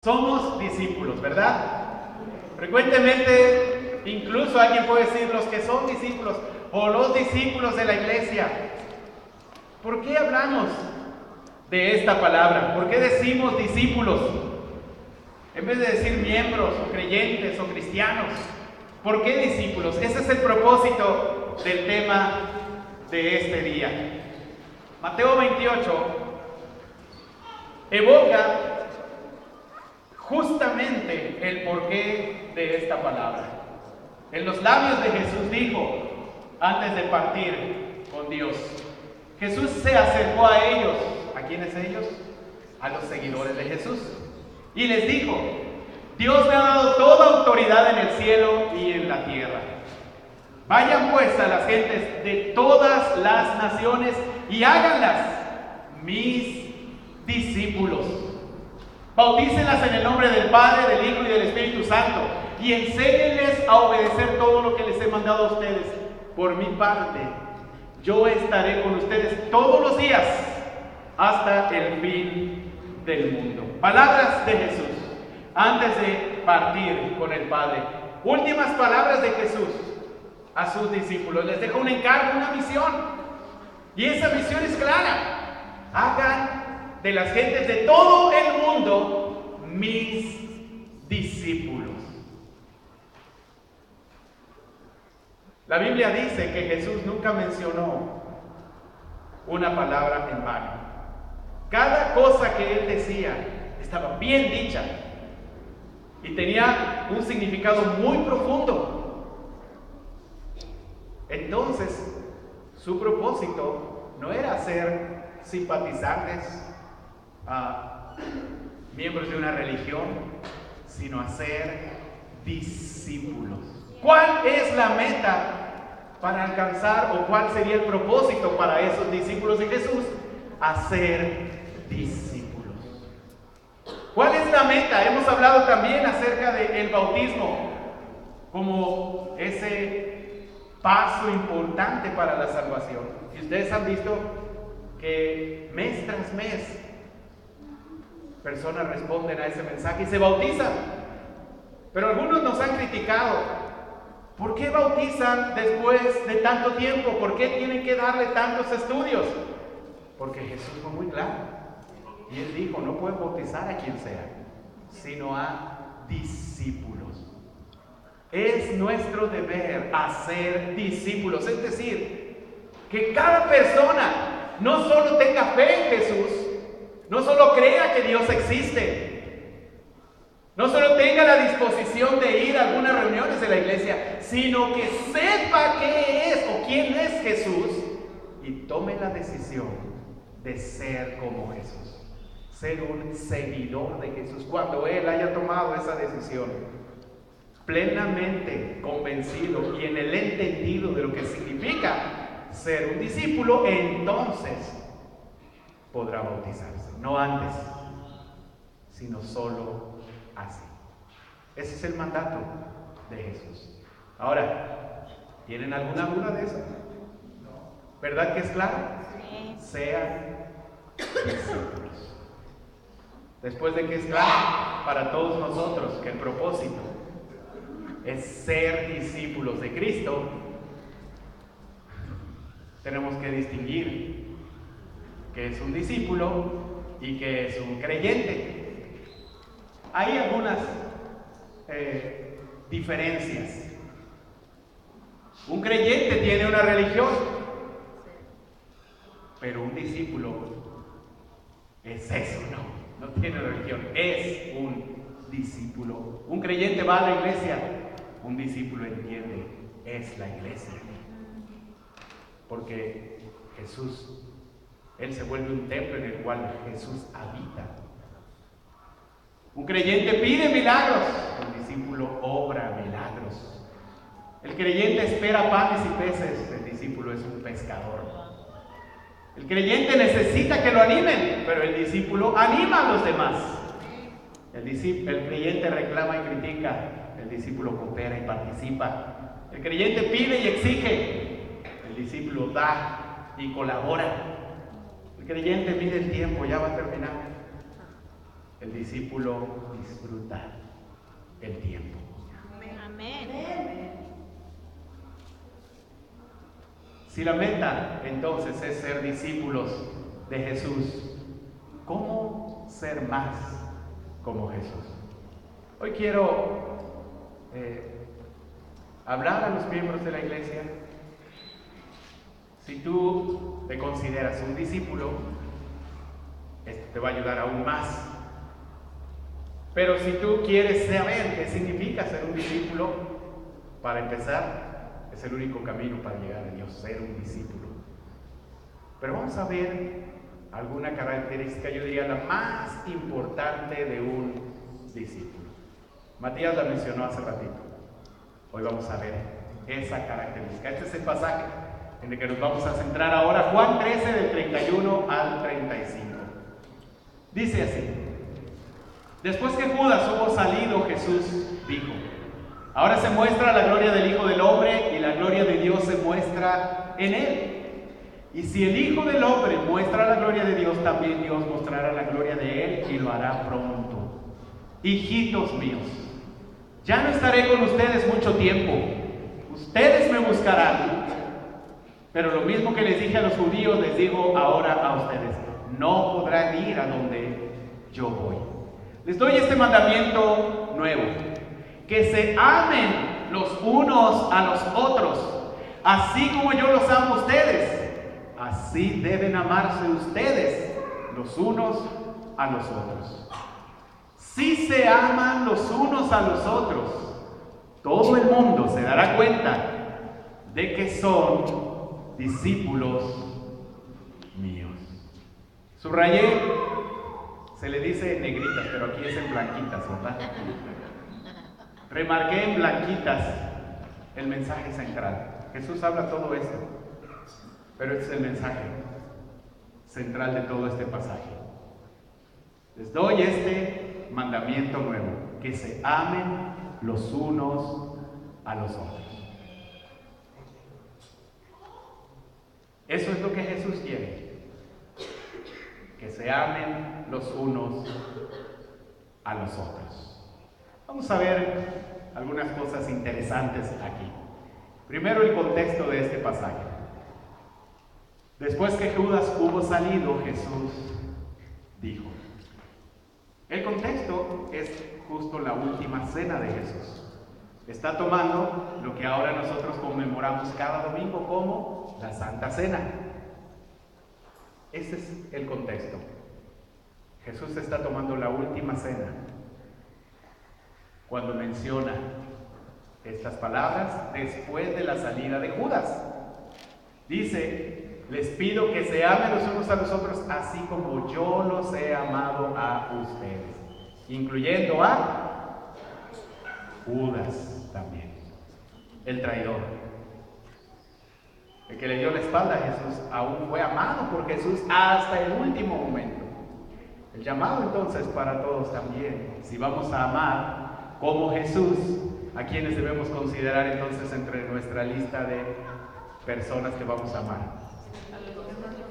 Somos discípulos, ¿verdad? Frecuentemente, incluso alguien puede decir los que son discípulos o los discípulos de la iglesia. ¿Por qué hablamos de esta palabra? ¿Por qué decimos discípulos? En vez de decir miembros o creyentes o cristianos. ¿Por qué discípulos? Ese es el propósito del tema de este día. Mateo 28 evoca justamente el porqué de esta palabra. En los labios de Jesús dijo, antes de partir con Dios, Jesús se acercó a ellos. ¿A quiénes ellos? A los seguidores de Jesús. Y les dijo, Dios me ha dado toda autoridad en el cielo y en la tierra. Vayan pues a las gentes de todas las naciones y háganlas mis discípulos. Bautícenlas en el nombre del Padre, del Hijo y del Espíritu Santo y enséñenles a obedecer todo lo que les he mandado a ustedes. Por mi parte, yo estaré con ustedes todos los días hasta el fin del mundo. Palabras de Jesús antes de partir con el Padre. Últimas palabras de Jesús a sus discípulos. Les deja un encargo, una misión. Y esa misión es clara. Hagan de las gentes de todo el mundo mis discípulos. La Biblia dice que Jesús nunca mencionó una palabra en vano. Cada cosa que él decía estaba bien dicha y tenía un significado muy profundo. Entonces, su propósito no era hacer simpatizantes a miembros de una religión, sino a ser discípulos. ¿Cuál es la meta para alcanzar o cuál sería el propósito para esos discípulos de Jesús? Hacer discípulos. ¿Cuál es la meta? Hemos hablado también acerca del bautismo como ese paso importante para la salvación. Y ustedes han visto que mes tras mes personas responden a ese mensaje y se bautizan. Pero algunos nos han criticado. ¿Por qué bautizan después de tanto tiempo? ¿Por qué tienen que darle tantos estudios? Porque Jesús fue muy claro. Y Él dijo, no puedes bautizar a quien sea, sino a discípulos. Es nuestro deber hacer discípulos. Es decir, que cada persona no solo tenga fe en Jesús, no solo crea que Dios existe, no solo tenga la disposición de ir a algunas reuniones de la iglesia, sino que sepa qué es o quién es Jesús y tome la decisión de ser como Jesús, ser un seguidor de Jesús. Cuando Él haya tomado esa decisión, plenamente convencido y en el entendido de lo que significa ser un discípulo, entonces podrá bautizarse. No antes, sino solo así. Ese es el mandato de Jesús. Ahora, ¿tienen alguna duda de eso? ¿Verdad que es claro? Sí. Sean discípulos. Después de que es claro para todos nosotros que el propósito es ser discípulos de Cristo, tenemos que distinguir qué es un discípulo y qué es un creyente. Hay algunas diferencias. Un creyente tiene una religión, pero un discípulo es eso, no tiene religión, es un discípulo. Un creyente va a la iglesia, un discípulo entiende, es la iglesia. Porque Jesús, Él se vuelve un templo en el cual Jesús habita. Un creyente pide milagros, el discípulo obra milagros. El creyente espera panes y peces, el discípulo es un pescador. El creyente necesita que lo animen, pero el discípulo anima a los demás. El creyente reclama y critica, el discípulo coopera y participa. El creyente pide y exige, el discípulo da y colabora. El creyente mide el tiempo, ya va a terminar. el discípulo disfruta el tiempo. Amén. Si la meta entonces es ser discípulos de Jesús, ¿cómo ser más como Jesús? Hoy quiero hablar a los miembros de la iglesia. Si tú te consideras un discípulo, esto te va a ayudar aún más. Pero si tú quieres saber qué significa ser un discípulo, para empezar, es el único camino para llegar a Dios, ser un discípulo. Pero vamos a ver alguna característica, yo diría la más importante de un discípulo. Matías la mencionó hace ratito. Hoy vamos a ver esa característica. Este es el pasaje en el que nos vamos a centrar ahora, Juan 13, del 31 al 35. Dice así: después que Judas hubo salido, Jesús dijo: ahora se muestra la gloria del Hijo del Hombre, y la gloria de Dios se muestra en él. Y si el Hijo del Hombre muestra la gloria de Dios, también Dios mostrará la gloria de él, y lo hará pronto. Hijitos míos, ya no estaré con ustedes mucho tiempo. Ustedes me buscarán. Pero lo mismo que les dije a los judíos, les digo ahora a ustedes: no podrán ir a donde yo voy. Les doy este mandamiento nuevo: que se amen los unos a los otros, así como yo los amo a ustedes. Así deben amarse ustedes los unos a los otros. Si se aman los unos a los otros, todo el mundo se dará cuenta de que son discípulos míos. Subrayé, se le dice en negritas, pero aquí es en blanquitas, ¿verdad? Remarqué en blanquitas el mensaje central. Jesús habla todo esto, pero este es el mensaje central de todo este pasaje. Les doy este mandamiento nuevo: que se amen los unos a los otros. Eso es lo que Jesús quiere: que se amen los unos a los otros. Vamos a ver algunas cosas interesantes aquí. Primero, el contexto de este pasaje. Después que Judas hubo salido, Jesús dijo. El contexto es justo la última cena de Jesús. Está tomando lo que ahora nosotros conmemoramos cada domingo como la Santa Cena. Ese es el contexto. Jesús está tomando la última cena cuando menciona estas palabras después de la salida de Judas. Dice: les pido que se amen los unos a los otros, así como yo los he amado a ustedes, incluyendo a Judas también, el traidor, el que le dio la espalda a Jesús, aún fue amado por Jesús hasta el último momento. El llamado entonces para todos también: si vamos a amar como Jesús, ¿a quienes debemos considerar entonces entre nuestra lista de personas que vamos a amar?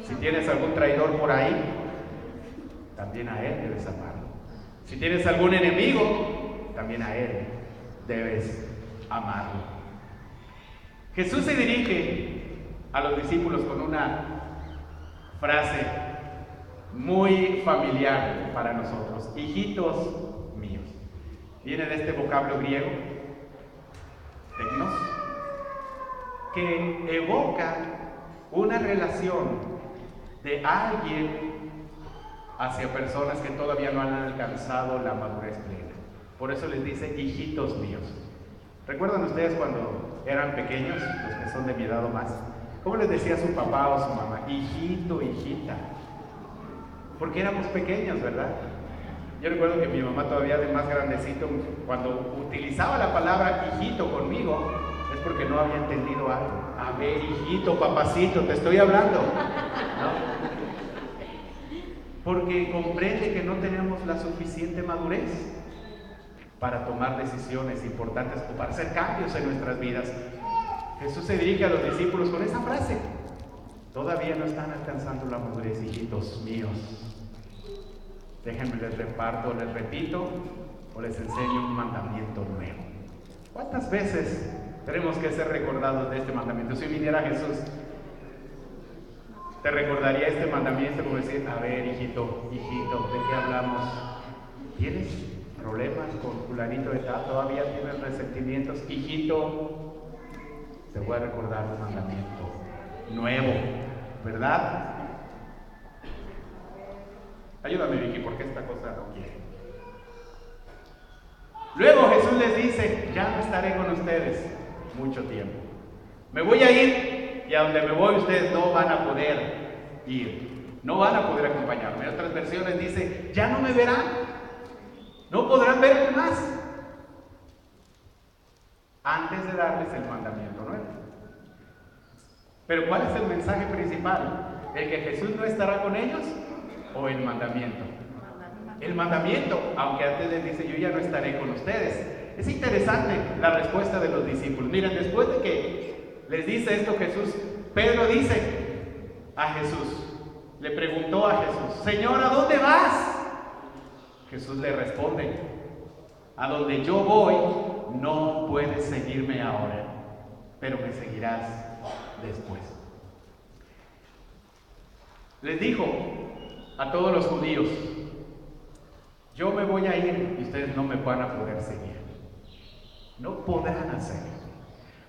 Si tienes algún traidor por ahí, también a él debes amarlo. Si tienes algún enemigo, también a él debes amarlo. Jesús se dirige a los discípulos con una frase muy familiar para nosotros: hijitos míos. Viene de este vocablo griego, teknos, que evoca una relación de alguien hacia personas que todavía no han alcanzado la madurez plena. Por eso les dice hijitos míos. ¿Recuerdan ustedes cuando eran pequeños, los que son de mi edad o más? ¿Cómo les decía su papá o su mamá? Hijito, hijita. Porque éramos pequeños, ¿verdad? Yo recuerdo que mi mamá, todavía de más grandecito, cuando utilizaba la palabra hijito conmigo, es porque no había entendido algo. A ver, hijito, papacito, te estoy hablando, ¿no? Porque comprende que no tenemos la suficiente madurez para tomar decisiones importantes o para hacer cambios en nuestras vidas. Jesús se dirige a los discípulos con esa frase: todavía no están alcanzando la madurez, hijitos míos. Déjenme les reparto, les repito o les enseño un mandamiento nuevo. ¿Cuántas veces tenemos que ser recordados de este mandamiento? Si viniera Jesús, te recordaría este mandamiento como decir, a ver, hijito, ¿de qué hablamos? ¿Tienes problemas con fulanito de tal? ¿Todavía tienes resentimientos? Hijito, te voy a recordar un mandamiento nuevo, ¿verdad? Ayúdame, Vicky, porque esta cosa no quiere. Luego Jesús les dice, ya no estaré con ustedes mucho tiempo. Me voy a ir y a donde me voy ustedes no van a poder ir. No van a poder acompañarme. En otras versiones dice, ya no me verán. No podrán verme más. Antes de darles el mandamiento nuevo. Pero ¿cuál es el mensaje principal? ¿El que Jesús no estará con ellos o el mandamiento? El mandamiento, aunque antes les dice, yo ya no estaré con ustedes. Es interesante la respuesta de los discípulos. Miren, después de que les dice esto Jesús, Pedro dice a Jesús, le preguntó a Jesús, Señor, ¿a dónde vas? Jesús le responde, a donde yo voy no puedes seguirme ahora, pero me seguirás después. Les dijo a todos los judíos, yo me voy a ir y ustedes no me van a poder seguir. No podrán hacerlo.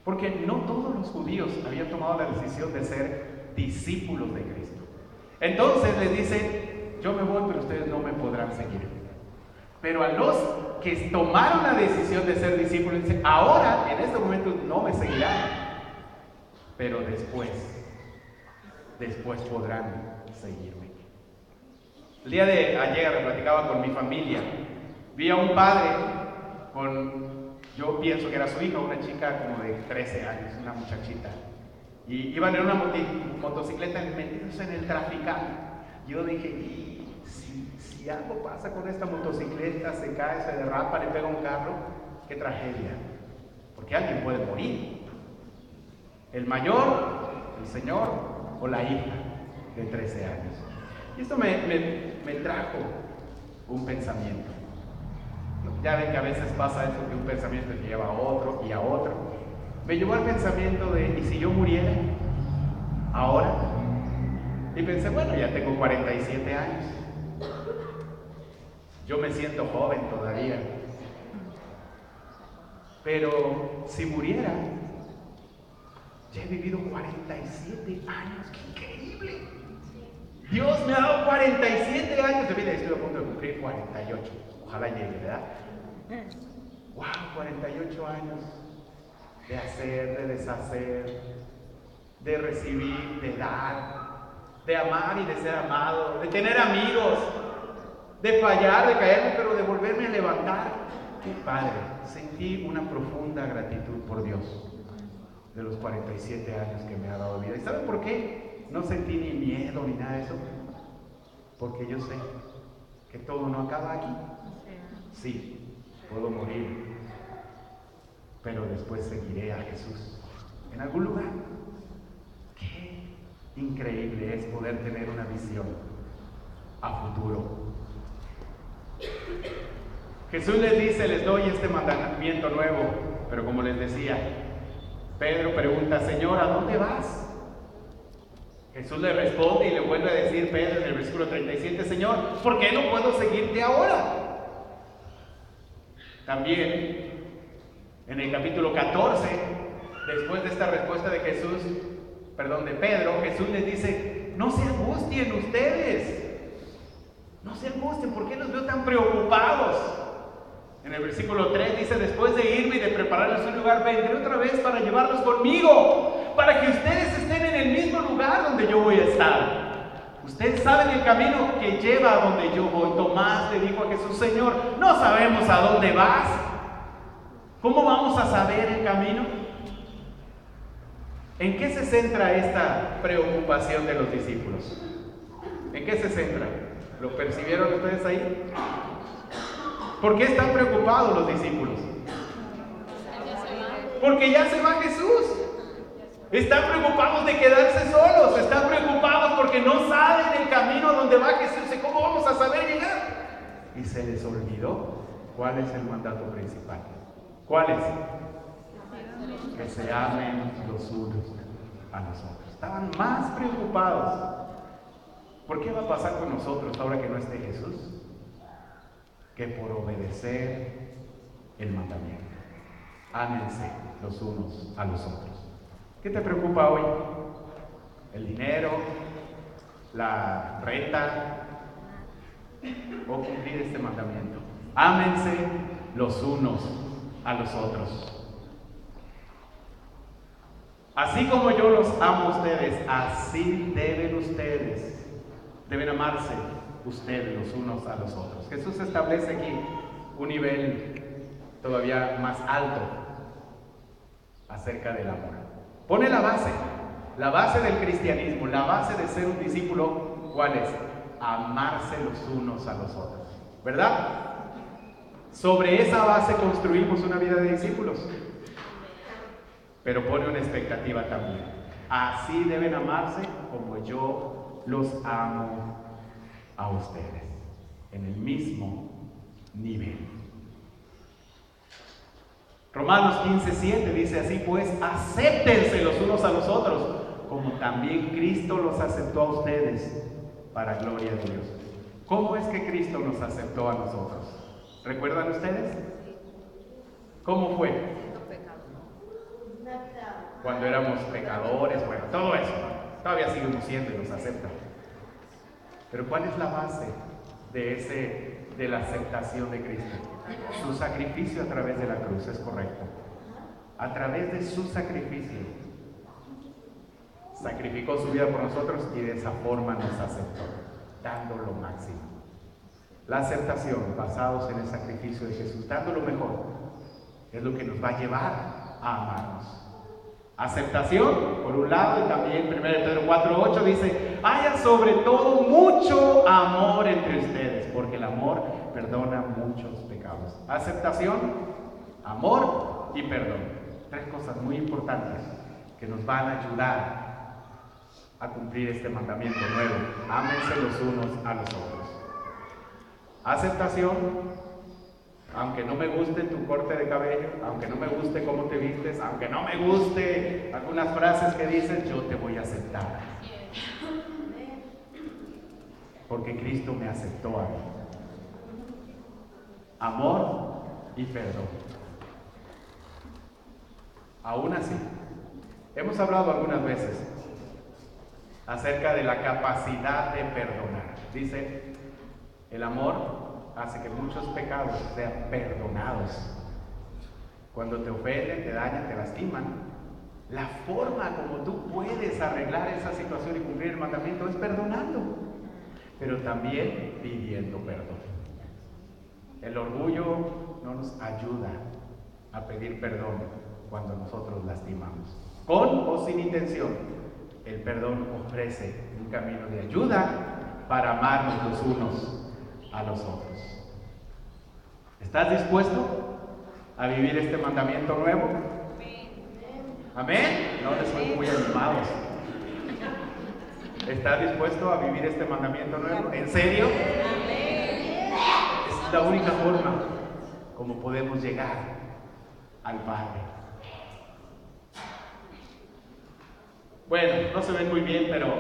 Porque no todos los judíos habían tomado la decisión de ser discípulos de Cristo. Entonces les dice, yo me voy, pero ustedes no me podrán seguir. Pero a los que tomaron la decisión de ser discípulos, dice, ahora, en este momento, no me seguirán. Pero después podrán seguirme. El día de ayer platicaba con mi familia. Vi a un padre yo pienso que era su hija, una chica como de 13 años, una muchachita. Y iban en una motocicleta metidos en el traficado. Yo dije, y si algo pasa con esta motocicleta, se cae, se derrapa, le pega un carro, qué tragedia. Porque alguien puede morir. El mayor, el señor o la hija de 13 años. Y esto me trajo un pensamiento. Ya ven que a veces pasa eso, que un pensamiento te lleva a otro y a otro. Me llevó al pensamiento de, ¿y si yo muriera ahora? Y pensé, bueno, ya tengo 47 años. Yo me siento joven todavía. Pero si muriera, ya he vivido 47 años. ¡Qué increíble! Dios me ha dado 47 años de vida. Estoy a punto de cumplir 48. Ojalá llegue, ¿verdad? ¡Wow! 48 años de hacer, de deshacer, de recibir, de dar, de amar y de ser amado, de tener amigos, de fallar, de caerme, pero de volverme a levantar. ¡Qué padre! Sentí una profunda gratitud por Dios de los 47 años que me ha dado vida. ¿Y saben por qué? No sentí ni miedo ni nada de eso. Porque yo sé que todo no acaba aquí. Sí, puedo morir, pero después seguiré a Jesús en algún lugar. Qué increíble es poder tener una visión a futuro. Jesús les dice, les doy este mandamiento nuevo, pero como les decía, Pedro pregunta, Señor, ¿a dónde vas? Jesús le responde y le vuelve a decir Pedro en el versículo 37, Señor, ¿por qué no puedo seguirte ahora? También en el capítulo 14, después de esta respuesta de Pedro, Jesús les dice, no se angustien ustedes. No se angustien, ¿por qué los veo tan preocupados? En el versículo 3 dice, después de irme y de prepararles un lugar, vendré otra vez para llevarlos conmigo, para que ustedes estén en el mismo lugar donde yo voy a estar. Ustedes saben el camino que lleva a donde yo voy. Tomás le dijo a Jesús, Señor, no sabemos a dónde vas. ¿Cómo vamos a saber el camino? ¿En qué se centra esta preocupación de los discípulos? ¿En qué se centra? ¿Lo percibieron ustedes ahí? ¿Por qué están preocupados los discípulos? Porque ya se va Jesús. Están preocupados de quedarse solos. Están preocupados porque no saben el camino a donde va Jesús. ¿Y cómo vamos a saber llegar? y se les olvidó cuál es el mandato principal. ¿Cuál es? Que se amen los unos a los otros. Estaban más preocupados. ¿Por qué va a pasar con nosotros ahora que no esté Jesús? Que por obedecer el mandamiento. Ámense los unos a los otros. ¿Qué te preocupa hoy? ¿El dinero? ¿La renta? ¿O cumplir este mandamiento? Ámense los unos a los otros. Así como yo los amo a ustedes, así deben amarse ustedes los unos a los otros. Jesús establece aquí un nivel todavía más alto acerca del amor. Pone la base del cristianismo, la base de ser un discípulo, ¿cuál es? Amarse los unos a los otros, ¿verdad? Sobre esa base construimos una vida de discípulos. Pero pone una expectativa también. Así deben amarse como yo los amo a ustedes, en el mismo nivel. Romanos 15:7 dice así, pues acéptense los unos a los otros, como también Cristo los aceptó a ustedes, para gloria de Dios. ¿Cómo es que Cristo nos aceptó a nosotros? ¿Recuerdan ustedes? ¿Cómo fue? Cuando éramos pecadores, bueno, todo eso, todavía seguimos siendo y nos aceptan. Pero ¿cuál es la base de la aceptación de Cristo? Su sacrificio a través de la cruz, es correcto. A través de su sacrificio, sacrificó su vida por nosotros y de esa forma nos aceptó, dando lo máximo. La aceptación, basados en el sacrificio de Jesús, dando lo mejor, es lo que nos va a llevar a amarnos. Aceptación, por un lado, y también 1 Pedro 4:8 dice, haya sobre todo mucho amor entre ustedes, porque el amor perdona muchos pecados. Aceptación, amor y perdón. Tres cosas muy importantes que nos van a ayudar a cumplir este mandamiento nuevo. Ámense los unos a los otros. Aceptación. Aunque no me guste tu corte de cabello, aunque no me guste cómo te vistes, aunque no me guste algunas frases que dices, yo te voy a aceptar. Porque Cristo me aceptó a mí. Amor y perdón. Aún así, hemos hablado algunas veces acerca de la capacidad de perdonar. Dice, el amor hace que muchos pecados sean perdonados. Cuando te ofenden, te dañan, te lastiman, la forma como tú puedes arreglar esa situación y cumplir el mandamiento es perdonando, pero también pidiendo perdón. El orgullo no nos ayuda a pedir perdón cuando nosotros lastimamos. Con o sin intención, el perdón ofrece un camino de ayuda para amarnos los unos a los otros. ¿Estás dispuesto a vivir este mandamiento nuevo? ¿Amén? No les soy muy animados. ¿Estás dispuesto a vivir este mandamiento nuevo? ¿En serio? Es la única forma como podemos llegar al Padre. Bueno, no se ven muy bien, pero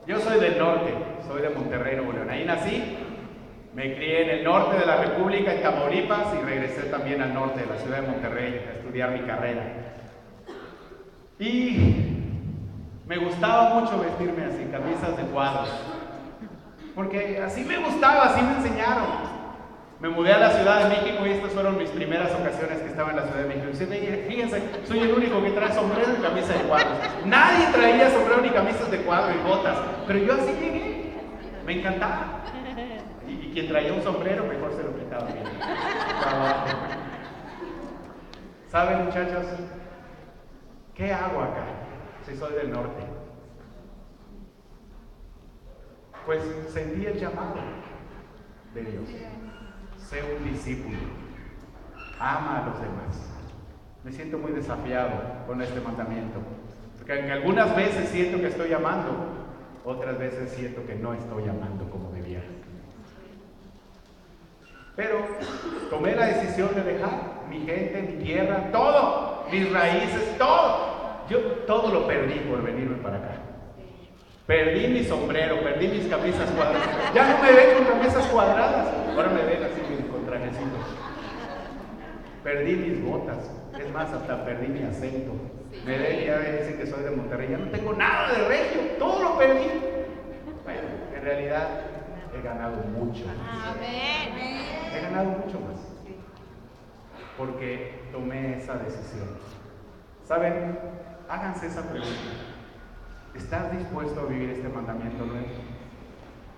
yo soy del norte, soy de Monterrey, Nuevo León. Ahí nací. Me crié en el norte de la República, en Tamaulipas, y regresé también al norte de la ciudad de Monterrey a estudiar mi carrera. Y me gustaba mucho vestirme así, camisas de cuadros, porque así me gustaba, así me enseñaron. Me mudé a la Ciudad de México y estas fueron mis primeras ocasiones que estaba en la Ciudad de México. Y fíjense, soy el único que trae sombrero y camisa de cuadros. Nadie traía sombrero ni camisas de cuadro y botas, pero yo así llegué, me encantaba. Y quien traía un sombrero, mejor se lo quitaba bien. ¿Saben, muchachos? ¿Qué hago acá si soy del norte? Pues sentí el llamado de Dios. Sé un discípulo. Ama a los demás. Me siento muy desafiado con este mandamiento. Porque algunas veces siento que estoy amando, otras veces siento que no estoy amando como debía. Pero tomé la decisión de dejar mi gente, mi tierra, todo, mis raíces, todo. Yo todo lo perdí por venirme para acá. Perdí mi sombrero, perdí mis camisas cuadradas. Ya no me ven con camisas cuadradas. Ahora me ven así con trajecitos. Perdí mis botas. Es más, hasta perdí mi acento. Me ven y ya me dicen que soy de Monterrey. Ya no tengo nada de regio. Todo lo perdí. Bueno, en realidad he ganado mucho más. He ganado mucho más. Porque tomé esa decisión. ¿Saben? Háganse esa pregunta. ¿Estás dispuesto a vivir este mandamiento nuevo?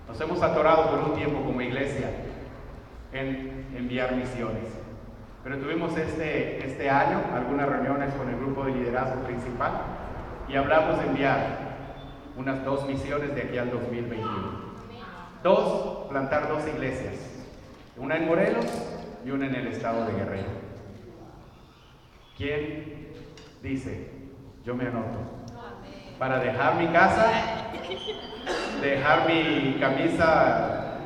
Nos hemos atorado por un tiempo como iglesia en enviar misiones. Pero tuvimos este año algunas reuniones con el grupo de liderazgo principal y hablamos de enviar unas 2 misiones de aquí al 2021. Plantar 2 iglesias. Una en Morelos y una en el estado de Guerrero. ¿Quién dice? Yo me anoto. Para dejar mi casa, dejar mi camisa,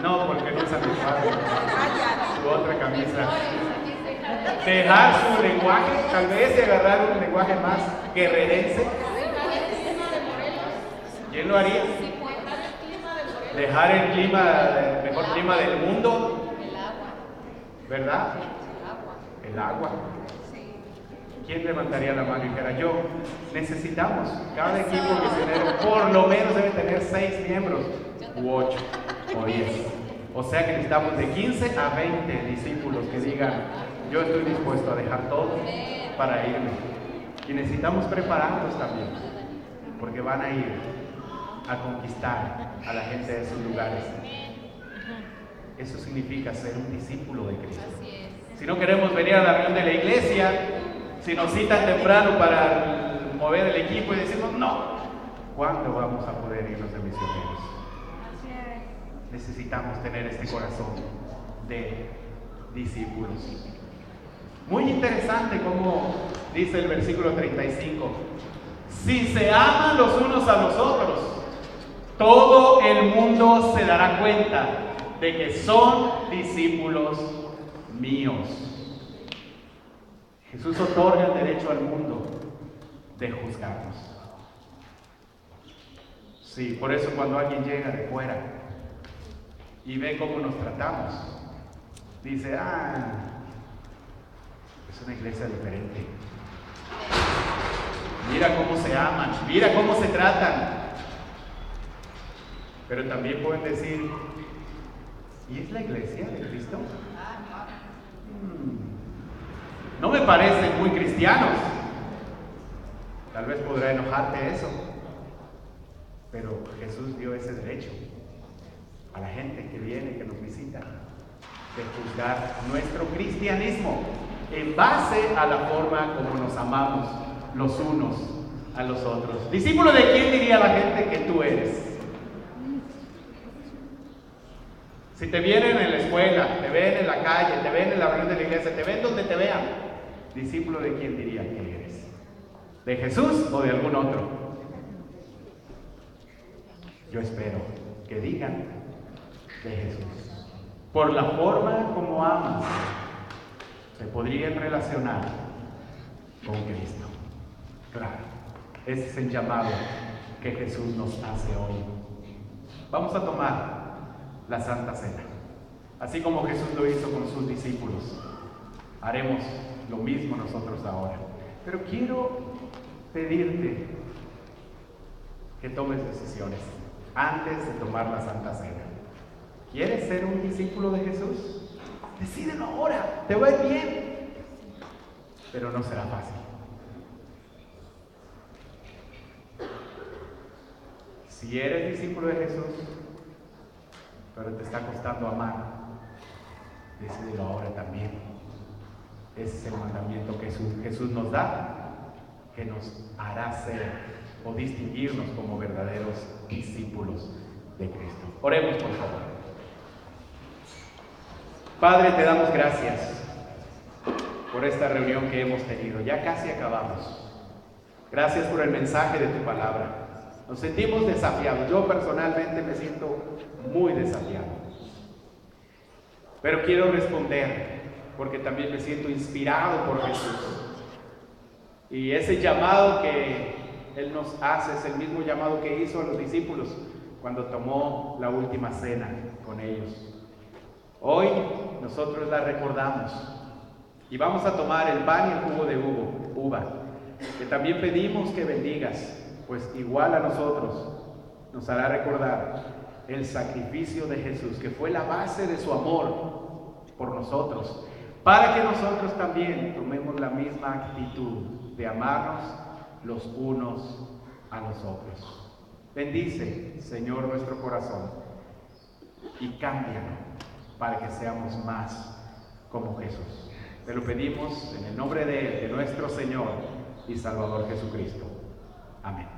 no, porque no usa mi padre, su otra camisa, dejar su lenguaje, tal vez, y agarrar un lenguaje más guerrerense. ¿Quién lo haría? Dejar el mejor clima del mundo, ¿verdad? El agua. ¿Quién levantaría la mano y dijera yo? Necesitamos, cada equipo misionero por lo menos debe tener 6 miembros, u 8 o 10. O sea que necesitamos de 15 a 20 discípulos que digan, yo estoy dispuesto a dejar todo para irme. Y necesitamos prepararlos también, porque van a ir a conquistar a la gente de esos lugares. Eso significa ser un discípulo de Cristo. Si no queremos venir a la reunión de la iglesia, si nos citan temprano para mover el equipo y decimos, no, ¿cuándo vamos a poder irnos de misioneros? Necesitamos tener este corazón de discípulos. Muy interesante como dice el versículo 35. Si se aman los unos a los otros, todo el mundo se dará cuenta de que son discípulos míos. Jesús otorga el derecho al mundo de juzgarnos. Sí, por eso cuando alguien llega de fuera y ve cómo nos tratamos, dice, es una iglesia diferente. Mira cómo se aman, mira cómo se tratan. Pero también pueden decir, ¿y es la iglesia de Cristo? No me parecen muy cristianos. Tal vez podrá enojarte eso, pero Jesús dio ese derecho a la gente que viene y que nos visita de juzgar nuestro cristianismo en base a la forma como nos amamos los unos a los otros. ¿Discípulo de quién diría la gente que tú eres? Si te vienen en la escuela, te ven en la calle, te ven en la reunión de la iglesia, te ven donde te vean, ¿discípulo de quién diría que eres? ¿De Jesús o de algún otro? Yo espero que digan de Jesús. Por la forma como amas, se podrían relacionar con Cristo. Claro, ese es el llamado que Jesús nos hace hoy. Vamos a tomar la Santa Cena. Así como Jesús lo hizo con sus discípulos, haremos lo mismo nosotros ahora. Pero quiero pedirte que tomes decisiones antes de tomar la Santa Cena. ¿Quieres ser un discípulo de Jesús? Decídelo ahora, te va a ir bien. Pero no será fácil. Si eres discípulo de Jesús, pero te está costando amar, decídelo ahora también. Ese es el mandamiento que Jesús nos da, que nos hará ser o distinguirnos como verdaderos discípulos de Cristo. Oremos, por favor. Padre, te damos gracias por esta reunión que hemos tenido. Ya casi acabamos. Gracias por el mensaje de tu palabra. Nos sentimos desafiados. Yo personalmente me siento muy desafiado. Pero quiero responder porque también me siento inspirado por Jesús. Y ese llamado que Él nos hace es el mismo llamado que hizo a los discípulos cuando tomó la última cena con ellos. Hoy nosotros la recordamos y vamos a tomar el pan y el jugo de uva, que también pedimos que bendigas, pues igual a nosotros nos hará recordar el sacrificio de Jesús, que fue la base de su amor por nosotros, para que nosotros también tomemos la misma actitud de amarnos los unos a los otros. Bendice, Señor, nuestro corazón y cámbialo para que seamos más como Jesús. Te lo pedimos en el nombre de nuestro Señor y Salvador Jesucristo. Amén.